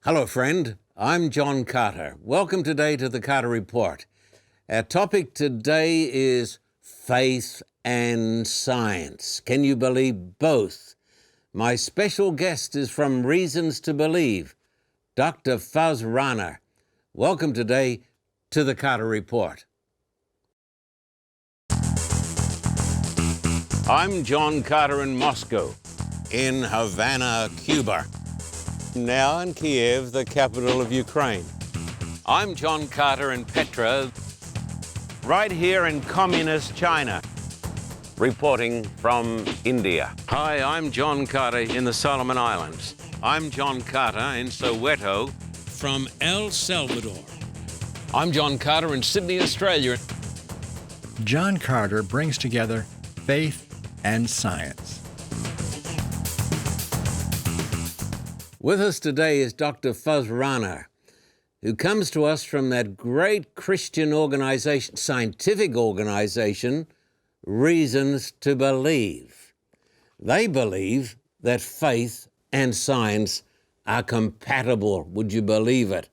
Hello, friend. I'm John Carter. Welcome today to the Carter Report. Our topic today is faith and science. Can you believe both? My special guest is from Reasons to Believe, Dr. Rana. Welcome today to the Carter Report. I'm John Carter in Moscow, in Havana, Cuba. Now in Kiev, the capital of Ukraine. I'm John Carter in Petra, right here in communist China, reporting from India. Hi, I'm John Carter in the Solomon Islands. I'm John Carter in Soweto, from El Salvador. I'm John Carter in Sydney, Australia. John Carter brings together faith and science. With us today is Dr. Rana, who comes to us from that great Christian organization, scientific organization, Reasons to Believe. They believe that faith and science are compatible. Would you believe it?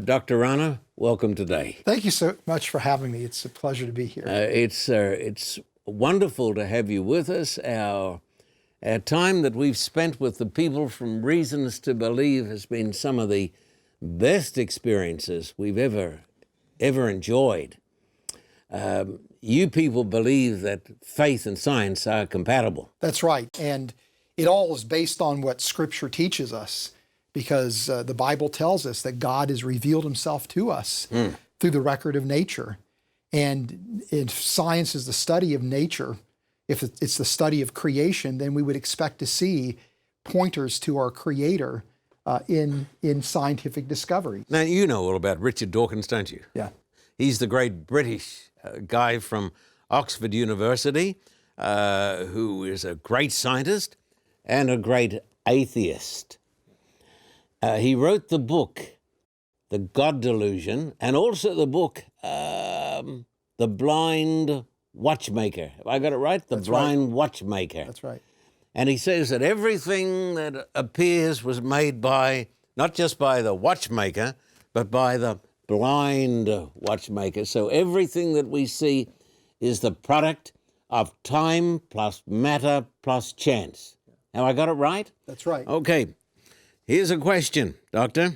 Dr. Rana, welcome today. Thank you so much for having me. It's a pleasure to be here. It's wonderful to have you with us. Our time that we've spent with the people from Reasons to Believe has been some of the best experiences we've ever enjoyed. You people believe that faith and science are compatible. That's right. And it all is based on what Scripture teaches us, because the Bible tells us that God has revealed himself to us through the record of nature. And if science is the study of nature, if it's the study of creation, then we would expect to see pointers to our Creator in scientific discovery. Now, you know all about Richard Dawkins, don't you? Yeah. He's the great British guy from Oxford University who is a great scientist and a great atheist. He wrote the book, The God Delusion, and also the book, The Blind Watchmaker. Have I got it right? The Blind Watchmaker. That's right. And he says that everything that appears was made by, not just by the watchmaker, but by the blind watchmaker. So everything that we see is the product of time plus matter plus chance. Have I got it right? That's right. Okay. Here's a question, Doctor.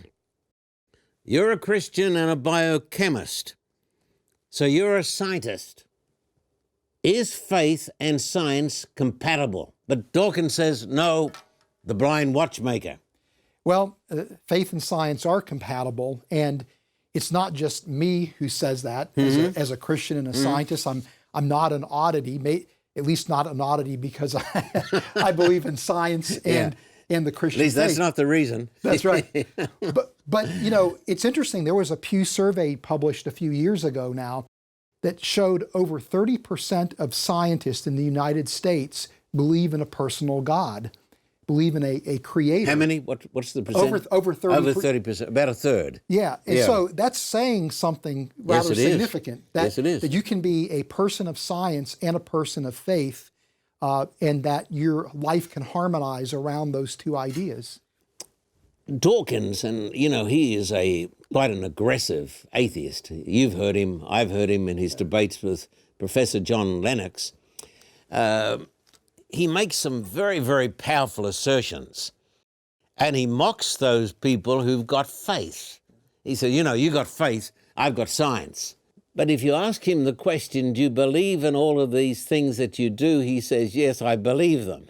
You're a Christian and a biochemist, so you're a scientist. Is faith and science compatible? But Dawkins says, no, the blind watchmaker. Well, faith and science are compatible, and it's not just me who says that. As a Christian and a scientist, I'm not an oddity, at least not an oddity because I believe in science and the Christian At least faith. that's not the reason. That's right. But you know, it's interesting. There was a Pew survey published a few years ago now that showed over 30% of scientists in the United States believe in a personal God, believe in a creator. How many? What's the percent? Over 30%. Over 30%, about a third. Yeah, and so that's saying something rather significant. Yes, it is. That you can be a person of science and a person of faith, and that your life can harmonize around those two ideas. Dawkins, and you know, he is quite an aggressive atheist. You've heard him, I've heard him in his debates with Professor John Lennox. He makes some very, very powerful assertions, and he mocks those people who've got faith. He said, you know, you got faith, I've got science. But if you ask him the question, do you believe in all of these things that you do? He says, yes, I believe them.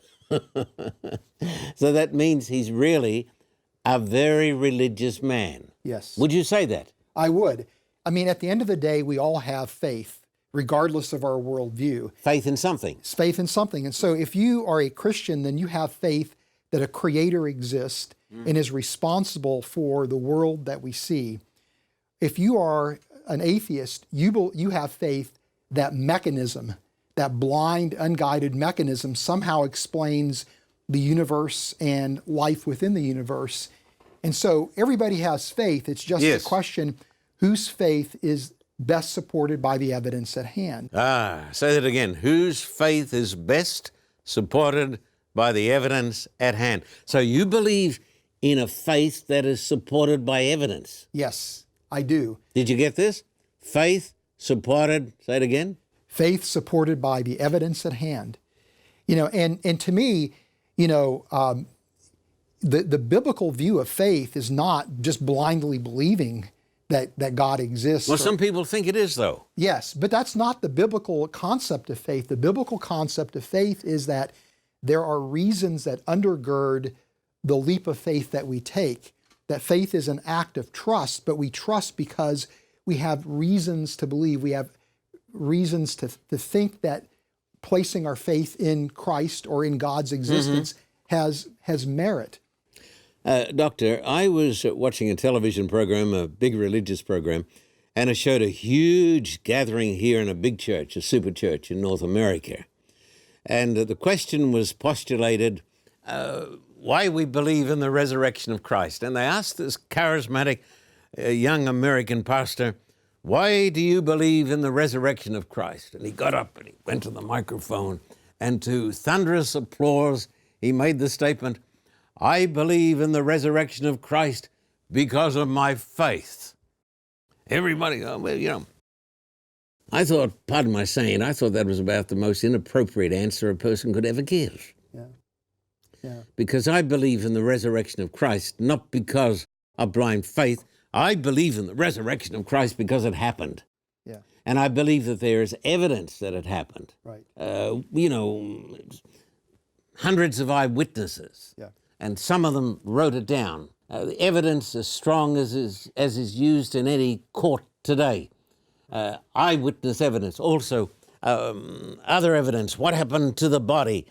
So that means he's really a very religious man. Yes. Would you say that? I would. I mean, at the end of the day, we all have faith, regardless of our worldview. Faith in something. It's faith in something. And so if you are a Christian, then you have faith that a creator exists and is responsible for the world that we see. If you are an atheist, you have faith that mechanism, that blind, unguided mechanism somehow explains the universe and life within the universe. And so everybody has faith. It's just a question, whose faith is best supported by the evidence at hand? Say that again. Whose faith is best supported by the evidence at hand? So you believe in a faith that is supported by evidence. Yes, I do. Did you get this? Faith supported, say it again? Faith supported by the evidence at hand. You know, and to me, you know, the biblical view of faith is not just blindly believing that God exists. Well, some people think it is, though. Yes, but that's not the biblical concept of faith. The biblical concept of faith is that there are reasons that undergird the leap of faith that we take. That faith is an act of trust, but we trust because we have reasons to believe. We have reasons to think that placing our faith in Christ or in God's existence has merit. Doctor, I was watching a television program, a big religious program, and it showed a huge gathering here in a big church, a super church in North America. And the question was postulated, why we believe in the resurrection of Christ. And they asked this charismatic young American pastor, why do you believe in the resurrection of Christ? And he got up and he went to the microphone, and to thunderous applause, he made the statement, I believe in the resurrection of Christ because of my faith. Everybody, well, you know, I thought, pardon my saying, I thought that was about the most inappropriate answer a person could ever give. Yeah. Because I believe in the resurrection of Christ, not because of blind faith. I believe in the resurrection of Christ because it happened. Yeah. And I believe that there is evidence that it happened. Right. You know, hundreds of eyewitnesses. Yeah. And some of them wrote it down. The evidence as strong as is used in any court today. Eyewitness evidence. Also, other evidence. What happened to the body?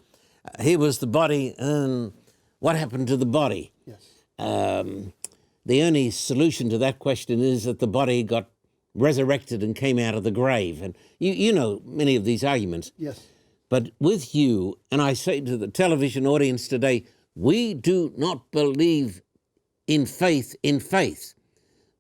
Here was the body, and what happened to the body? Yes. The only solution to that question is that the body got resurrected and came out of the grave. And you know many of these arguments. Yes. But with you, and I say to the television audience today, we do not believe in faith in faith.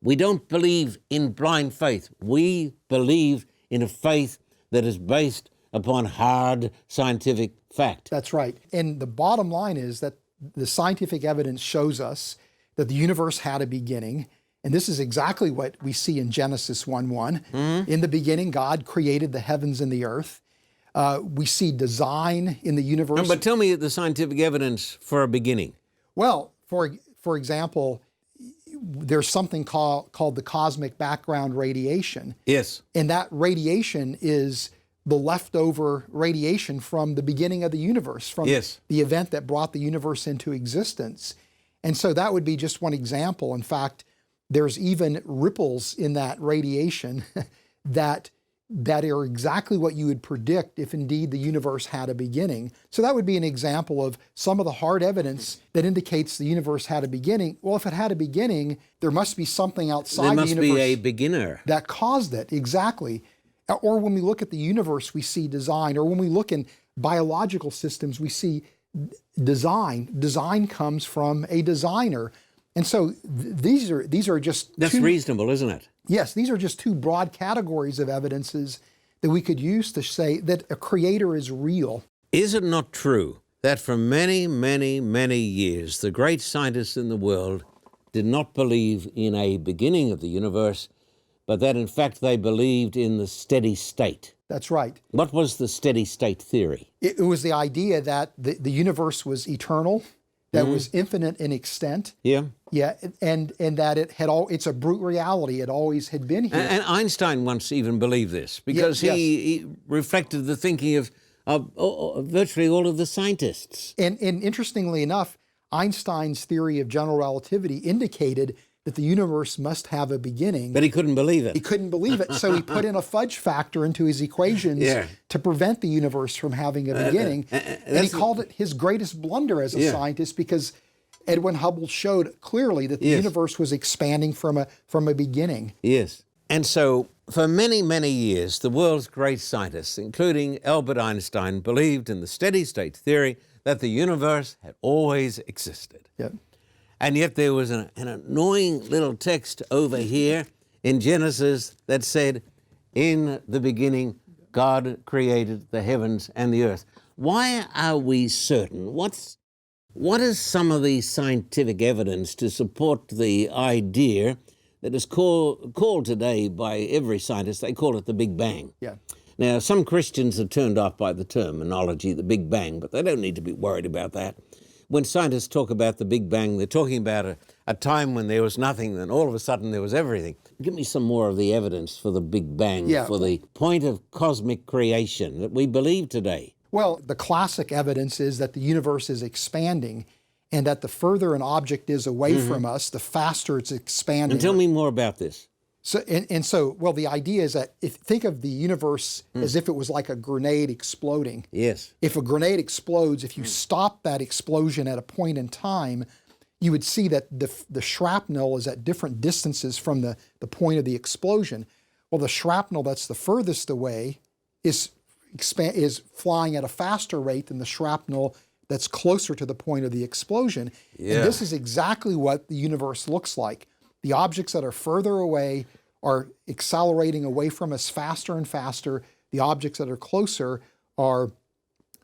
We don't believe in blind faith. We believe in a faith that is based upon hard scientific fact. That's right. And the bottom line is that the scientific evidence shows us that the universe had a beginning. And this is exactly what we see in Genesis 1:1. In the beginning, God created the heavens and the earth. We see design in the universe. But tell me the scientific evidence for a beginning. Well, for example, there's something called the cosmic background radiation. Yes. And that radiation is the leftover radiation from the beginning of the universe, from the event that brought the universe into existence. And so that would be just one example. In fact, there's even ripples in that radiation that are exactly what you would predict if indeed the universe had a beginning. So that would be an example of some of the hard evidence that indicates the universe had a beginning. Well, if it had a beginning, there must be something outside the universe. There must be a beginner. That caused it, exactly. Or when we look at the universe, we see design. Or when we look in biological systems, we see design. Design comes from a designer. And so these are just That's reasonable, isn't it? Yes, these are just two broad categories of evidences that we could use to say that a creator is real. Is it not true that for many, many, many years, the great scientists in the world did not believe in a beginning of the universe, but that in fact they believed in the steady state? That's right. What was the steady state theory? It was the idea that the universe was eternal, that was infinite in extent. Yeah. Yeah, and that it's a brute reality. It always had been here. And Einstein once even believed this because he reflected the thinking of virtually all of the scientists. And interestingly enough, Einstein's theory of general relativity indicated that the universe must have a beginning. But he couldn't believe it. He couldn't believe it, so he put in a fudge factor into his equations to prevent the universe from having a beginning. And he called it his greatest blunder as a scientist because Edwin Hubble showed clearly that the universe was expanding from a beginning. Yes. And so for many, many years, the world's great scientists, including Albert Einstein, believed in the steady state theory that the universe had always existed. Yep. And yet there was an annoying little text over here in Genesis that said, in the beginning, God created the heavens and the earth. Why are we certain? What's What is some of the scientific evidence to support the idea that is called today by every scientist, they call it the Big Bang? Yeah. Now, some Christians are turned off by the terminology, the Big Bang, but they don't need to be worried about that. When scientists talk about the Big Bang, they're talking about a time when there was nothing, then all of a sudden there was everything. Give me some more of the evidence for the Big Bang, for the point of cosmic creation that we believe today. Well, the classic evidence is that the universe is expanding, and that the further an object is away from us, the faster it's expanding. And tell me more about this. So, well, the idea is that think of the universe as if it was like a grenade exploding. Yes. If a grenade explodes, if you stop that explosion at a point in time, you would see that the shrapnel is at different distances from the point of the explosion. Well, the shrapnel that's the furthest away is flying at a faster rate than the shrapnel that's closer to the point of the explosion. Yeah. And this is exactly what the universe looks like. The objects that are further away are accelerating away from us faster and faster. The objects that are closer are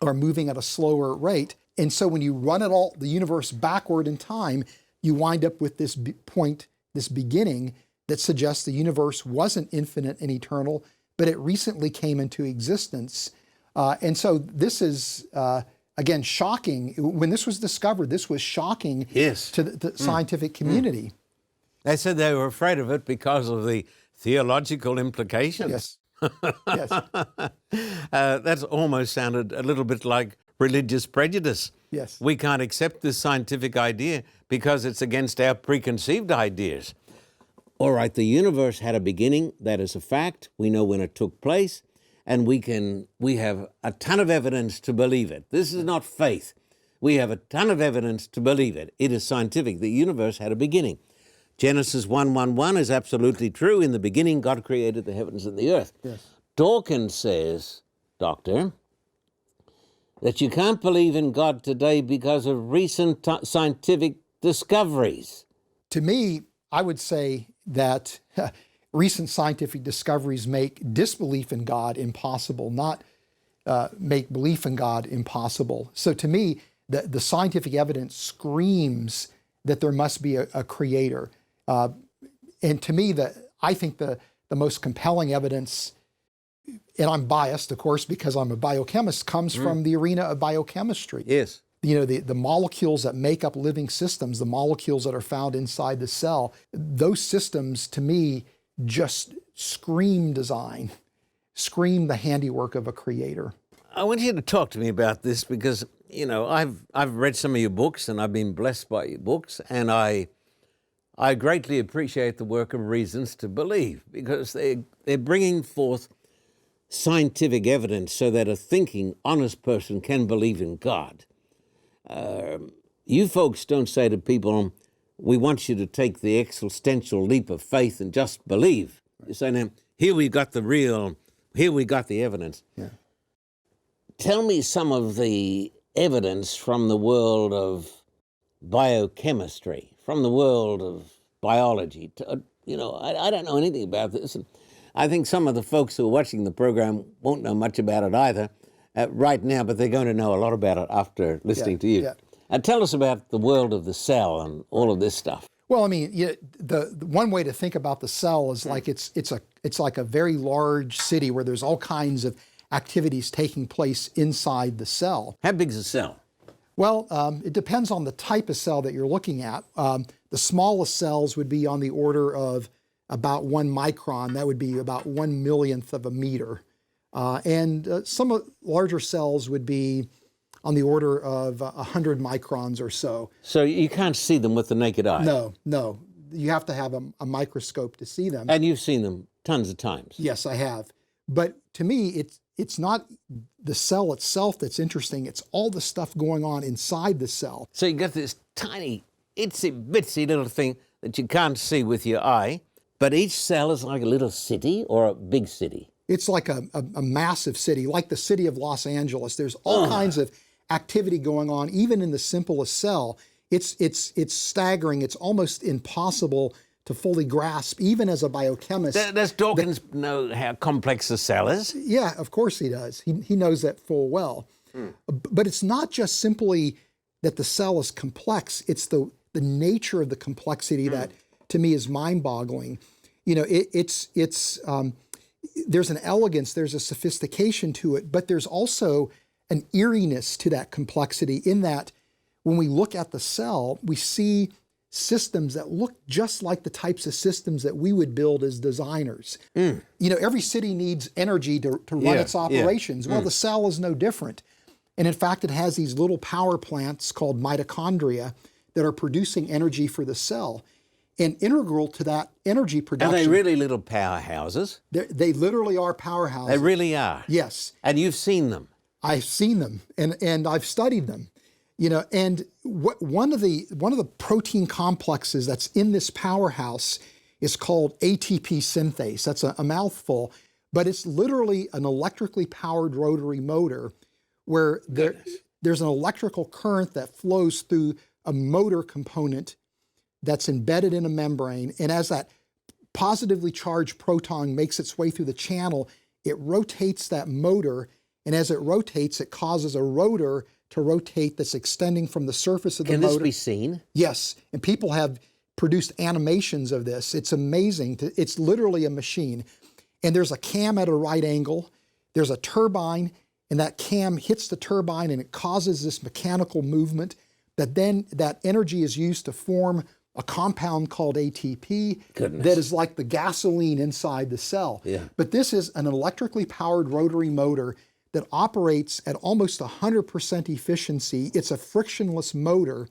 moving at a slower rate. And so when you run the universe backward in time, you wind up with this point, this beginning that suggests the universe wasn't infinite and eternal, but it recently came into existence. And so this is, again, shocking. When this was discovered, this was shocking to the scientific community. They said they were afraid of it because of the theological implications. Yes. Yes. That's almost sounded a little bit like religious prejudice. Yes. We can't accept this scientific idea because it's against our preconceived ideas. All right, the universe had a beginning. That is a fact. We know when it took place, and we have a ton of evidence to believe it. This is not faith. We have a ton of evidence to believe it. It is scientific. The universe had a beginning. Genesis 1:1 is absolutely true. In the beginning, God created the heavens and the earth. Yes. Dawkins says, Doctor, that you can't believe in God today because of recent scientific discoveries. To me, I would say that recent scientific discoveries make disbelief in God impossible, not make belief in God impossible. So to me, the scientific evidence screams that there must be a creator. And to me, I think the most compelling evidence, and I'm biased, of course, because I'm a biochemist, comes from the arena of biochemistry. Yes. You know, the molecules that make up living systems, the molecules that are found inside the cell, those systems, to me, just scream design, scream the handiwork of a creator. I want you to talk to me about this because, you know, I've read some of your books and I've been blessed by your books, and I greatly appreciate the work of Reasons to Believe because they're bringing forth scientific evidence so that a thinking, honest person can believe in God. You folks don't say to people, we want you to take the existential leap of faith and just believe. You say, now, here we got the evidence. Yeah. Tell me some of the evidence from the world of biochemistry, from the world of biology. I don't know anything about this. And I think some of the folks who are watching the program won't know much about it either right now, but they're going to know a lot about it after listening to you. Yeah. Tell us about the world of the cell and all of this stuff. Well, I mean, the one way to think about the cell is like it's like a very large city where there's all kinds of activities taking place inside the cell. How big is a cell? Well, it depends on the type of cell that you're looking at. The smallest cells would be on the order of about 1 micron. That would be about 1/1,000,000th of a meter. And some larger cells would be on the order of 100 microns or so. So you can't see them with the naked eye? No. You have to have a microscope to see them. And you've seen them tons of times? Yes, I have. But to me, it's not the cell itself that's interesting. It's all the stuff going on inside the cell. So you got this tiny, itsy-bitsy little thing that you can't see with your eye, but each cell is like a little city or a big city? It's like a massive city, like the city of Los Angeles. There's all kinds of activity going on, even in the simplest cell. It's staggering. It's almost impossible to fully grasp, even as a biochemist. Does Dawkins know how complex a cell is? Yeah, of course he does. He knows that full well. But it's not just simply that the cell is complex. It's the nature of the complexity that, to me, is mind-boggling. You know, there's an elegance, there's a sophistication to it, but there's also an eeriness to that complexity in that when we look at the cell, we see systems that look just like the types of systems that we would build as designers. You know, every city needs energy to run its operations. Well, the cell is no different. And in fact, it has these little power plants called mitochondria that are producing energy for the cell. And integral to that energy production... Are they really little powerhouses? They literally are powerhouses. They really are? Yes. And you've seen them? I've seen them, and I've studied them. You know, and one of the protein complexes that's in this powerhouse is called ATP synthase. That's a mouthful, but it's literally an electrically powered rotary motor where there's an electrical current that flows through a motor component that's embedded in a membrane, and as that positively charged proton makes its way through the channel, it rotates that motor, and as it rotates, it causes a rotor to rotate that's extending from the surface of the motor. Can this be seen? Yes, and people have produced animations of this. It's amazing. It's literally a machine. And there's a cam at a right angle, there's a turbine, and that cam hits the turbine and it causes this mechanical movement that then that energy is used to form a compound called ATP that is like the gasoline inside the cell. Yeah. But this is an electrically powered rotary motor that operates at almost 100% efficiency. It's a frictionless motor.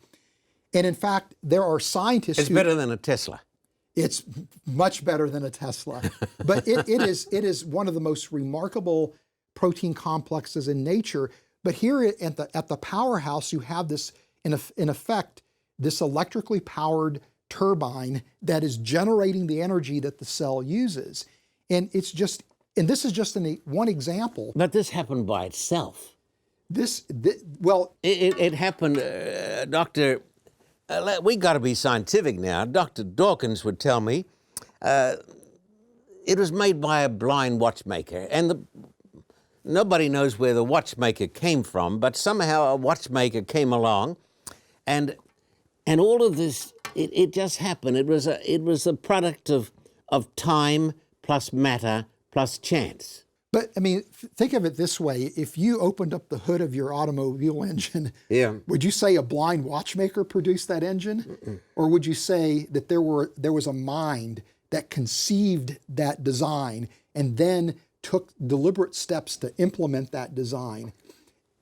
And in fact, there are scientists It's better than a Tesla. It's much better than a Tesla. But it is one of the most remarkable protein complexes in nature. But here at the powerhouse, you have this, in effect, this electrically powered turbine that is generating the energy that the cell uses. And this is just one example. But this happened by itself. Well... It happened, Doctor, we got to be scientific now. Dr. Dawkins would tell me it was made by a blind watchmaker. And nobody knows where the watchmaker came from, but somehow a watchmaker came along and all of this, it just happened. It was a product of time plus matter plus chance. But, I mean, think of it this way. If you opened up the hood of your automobile engine, would you say a blind watchmaker produced that engine? Or would you say that there was a mind that conceived that design and then took deliberate steps to implement that design?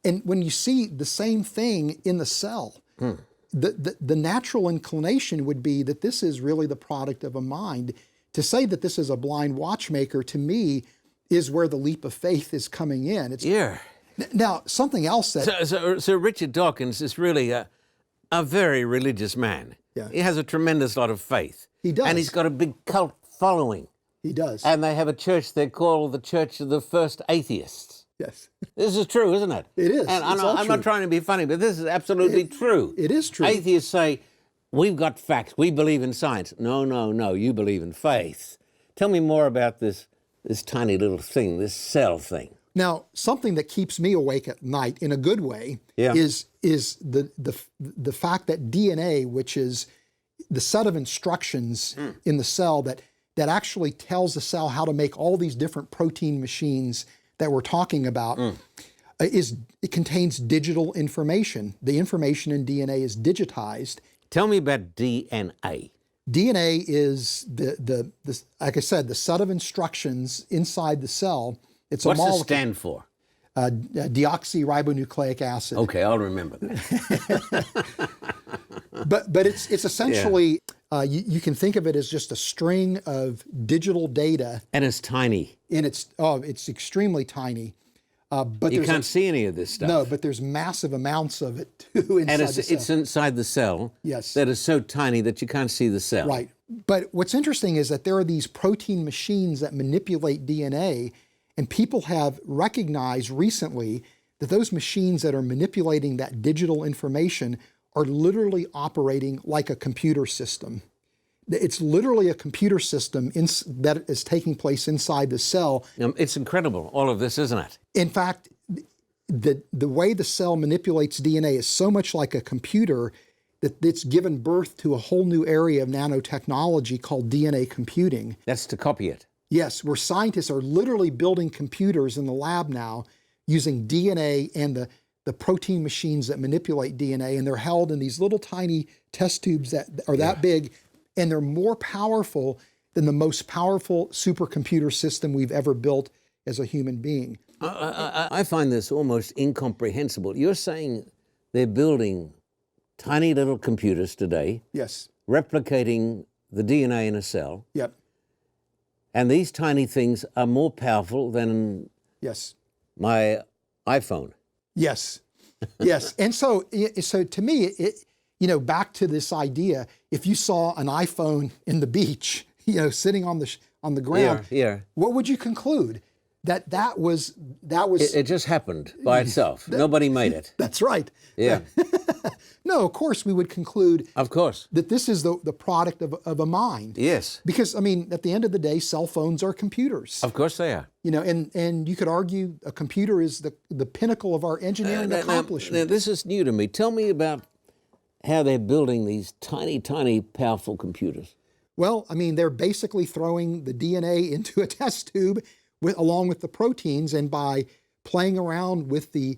And when you see the same thing in the cell, the natural inclination would be that this is really the product of a mind. To say that this is a blind watchmaker, to me, is where the leap of faith is coming in. Now, something else that... So Richard Dawkins is really a very religious man. Yeah. He has a tremendous lot of faith. He does. And he's got a big cult following. He does. And they have a church they call the Church of the First Atheists. Yes. This is true, isn't it? It is. And I'm not trying to be funny, but this is absolutely true. It is true. Atheists say, we've got facts, we believe in science. No, you believe in faith. Tell me more about this tiny little thing, this cell thing. Now, something that keeps me awake at night in a good way is the fact that DNA, which is the set of instructions in the cell that actually tells the cell how to make all these different protein machines that we're talking about, it contains digital information. The information in DNA is digitized. Tell me about DNA. DNA is the like I said, the set of instructions inside the cell. It's What's a molecule. it stand for? Deoxyribonucleic acid. Okay, I'll remember that. But it's essentially you can think of it as just a string of digital data. And it's tiny. And it's extremely tiny. But you can't see any of this stuff. No, but there's massive amounts of it too inside the cell. It's inside the cell. Yes. That is so tiny that you can't see the cell. Right. But what's interesting is that there are these protein machines that manipulate DNA, and people have recognized recently that those machines that are manipulating that digital information are literally operating like a computer system. It's literally a computer system that is taking place inside the cell. It's incredible, all of this, isn't it? In fact, the way the cell manipulates DNA is so much like a computer that it's given birth to a whole new area of nanotechnology called DNA computing. That's to copy it. Yes, where scientists are literally building computers in the lab now using DNA and the protein machines that manipulate DNA, and they're held in these little tiny test tubes that are that big, and they're more powerful than the most powerful supercomputer system we've ever built as a human being. I find this almost incomprehensible. You're saying they're building tiny little computers today, Yes. replicating the DNA in a cell, Yep. and these tiny things are more powerful than Yes. my iPhone. Yes. Yes. And so to me, back to this idea, if you saw an iPhone in the beach, sitting on the ground, what would you conclude? That was It just happened by itself. Nobody made it. That's right. Yeah. No, of course we would conclude Of course. that this is the product of a mind. Yes. Because at the end of the day, cell phones are computers. Of course they are. And you could argue a computer is the pinnacle of our engineering accomplishment. Now, this is new to me. Tell me about how they're building these tiny, tiny, powerful computers. Well, they're basically throwing the DNA into a test tube along with the proteins, and by playing around with the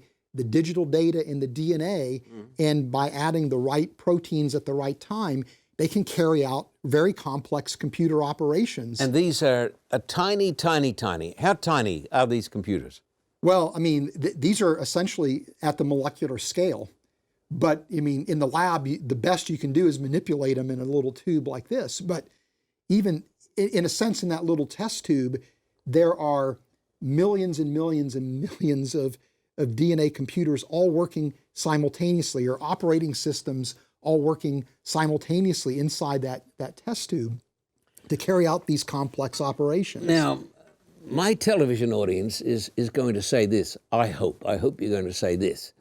digital data in the DNA and by adding the right proteins at the right time, they can carry out very complex computer operations. And these are tiny, tiny, tiny. How tiny are these computers? Well, these are essentially at the molecular scale. But, in the lab, the best you can do is manipulate them in a little tube like this. But even in a sense, in that little test tube, there are millions and millions and millions of DNA computers all working simultaneously, or operating systems all working simultaneously inside that test tube to carry out these complex operations. Now, my television audience is going to say this. I hope you're going to say this.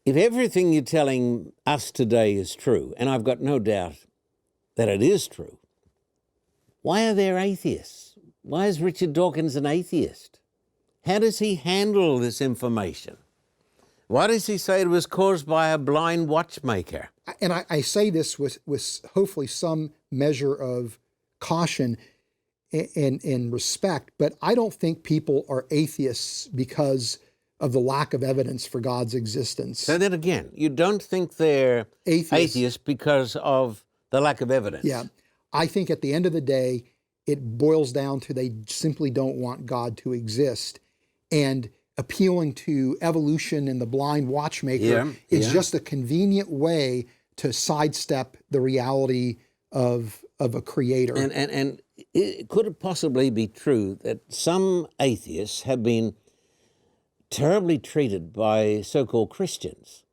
If everything you're telling us today is true, and I've got no doubt that it is true, why are there atheists? Why is Richard Dawkins an atheist? How does he handle this information? Why does he say it was caused by a blind watchmaker? And I say this with hopefully some measure of caution and respect, but I don't think people are atheists because of the lack of evidence for God's existence. So then again, you don't think they're atheists because of the lack of evidence? Yeah. I think at the end of the day, it boils down to they simply don't want God to exist. And appealing to evolution and the blind watchmaker is just a convenient way to sidestep the reality of a creator. And could it possibly be true that some atheists have been terribly treated by so-called Christians?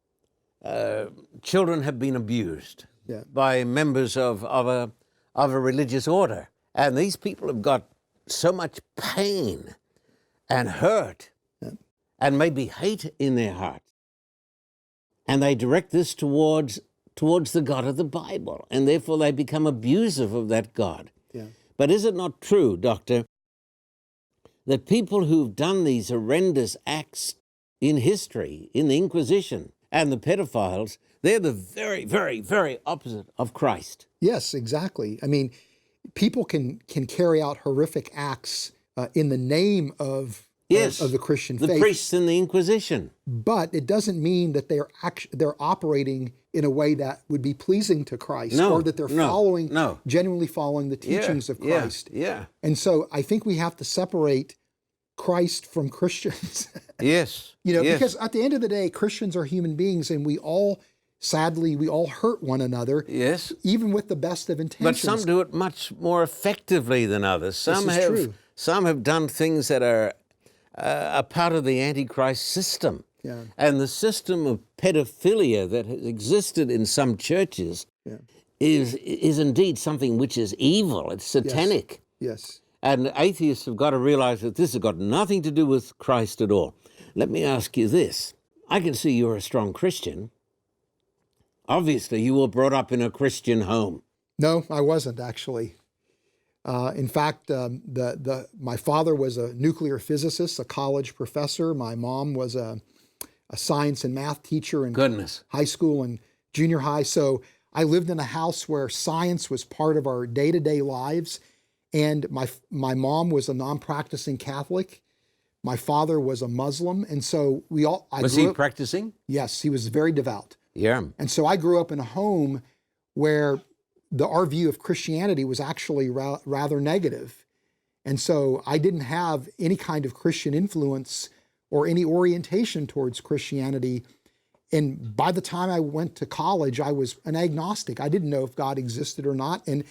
Children have been abused by members of a religious order. And these people have got so much pain and hurt and maybe hate in their hearts. And they direct this towards the God of the Bible, and therefore they become abusive of that God. Yeah. But is it not true, Doctor, that people who've done these horrendous acts in history, in the Inquisition and the pedophiles, they're the very, very, very opposite of Christ? Yes, exactly. People can carry out horrific acts in the name of the Christian faith. The priests in the Inquisition. But it doesn't mean that they're operating in a way that would be pleasing to Christ, or that they're genuinely following the teachings of Christ. Yeah. And so I think we have to separate Christ from Christians. Yes. Because at the end of the day, Christians are human beings, and sadly, we all hurt one another. Yes. Even with the best of intentions. But some do it much more effectively than others. Some have done things that are a part of the Antichrist system. Yeah. And the system of pedophilia that has existed in some churches is indeed something which is evil. It's satanic. Yes. And atheists have got to realize that this has got nothing to do with Christ at all. Let me ask you this. I can see you're a strong Christian. Obviously, you were brought up in a Christian home. No, I wasn't, actually. In fact, my father was a nuclear physicist, a college professor. My mom was a science and math teacher in Goodness. high school and junior high. So I lived in a house where science was part of our day-to-day lives. And my mom was a non-practicing Catholic. My father was a Muslim. And so Was he practicing? Yes, he was very devout. Yeah. And so I grew up in a home where our view of Christianity was actually rather negative. And so I didn't have any kind of Christian influence or any orientation towards Christianity. And by the time I went to college, I was an agnostic. I didn't know if God existed or not. And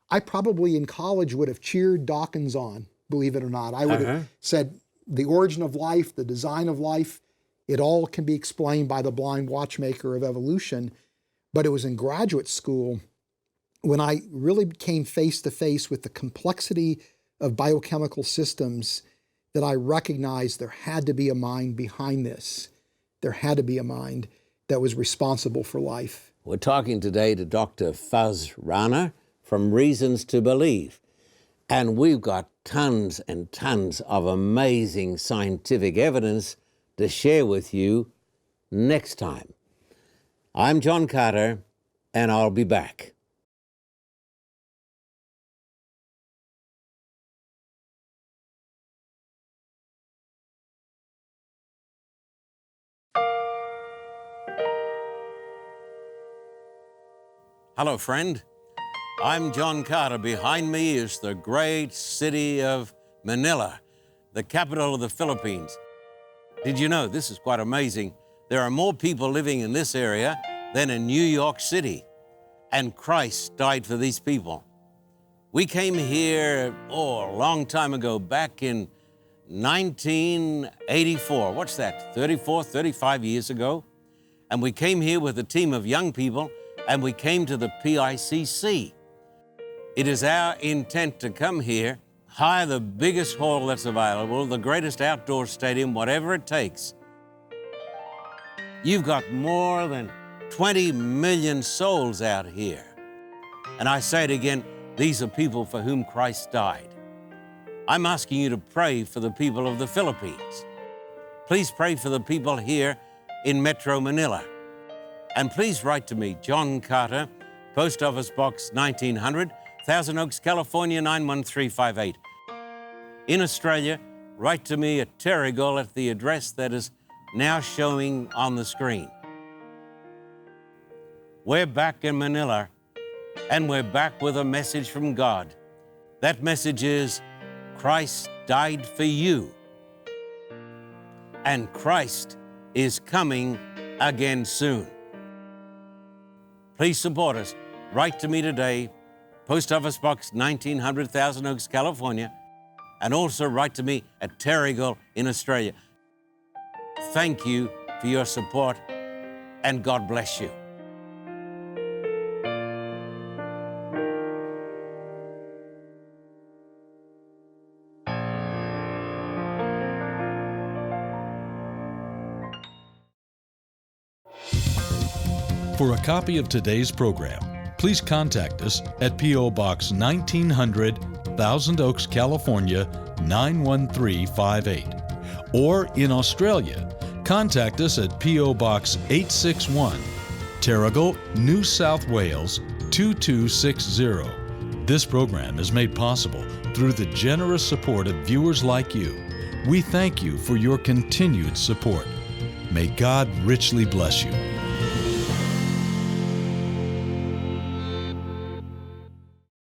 I probably in college would have cheered Dawkins on, believe it or not. I would have said the origin of life, the design of life, it all can be explained by the blind watchmaker of evolution. But it was in graduate school when I really came face to face with the complexity of biochemical systems that I recognized there had to be a mind behind this. There had to be a mind that was responsible for life. We're talking today to Dr. Rana from Reasons to Believe. And we've got tons and tons of amazing scientific evidence to share with you next time. I'm John Carter, and I'll be back. Hello, friend. I'm John Carter. Behind me is the great city of Manila, the capital of the Philippines. Did you know, this is quite amazing, there are more people living in this area than in New York City, and Christ died for these people. We came here, a long time ago, back in 1984. What's that, 35 years ago? And we came here with a team of young people, and we came to the PICC. It is our intent to come here, hire the biggest hall that's available, the greatest outdoor stadium, whatever it takes. You've got more than 20 million souls out here. And I say it again, these are people for whom Christ died. I'm asking you to pray for the people of the Philippines. Please pray for the people here in Metro Manila. And please write to me, John Carter, Post Office Box 1900, Thousand Oaks, California, 91358. In Australia, write to me at Terrigal at the address that is now showing on the screen. We're back in Manila, and we're back with a message from God. That message is, Christ died for you, and Christ is coming again soon. Please support us. Write to me today, Post Office Box 1900, Thousand Oaks, California, and also write to me at Terrigal in Australia. Thank you for your support, and God bless you. For a copy of today's program, please contact us at P.O. Box 1900, Thousand Oaks, California, 91358. Or in Australia, contact us at P.O. Box 861, Terrigal, New South Wales, 2260. This program is made possible through the generous support of viewers like you. We thank you for your continued support. May God richly bless you.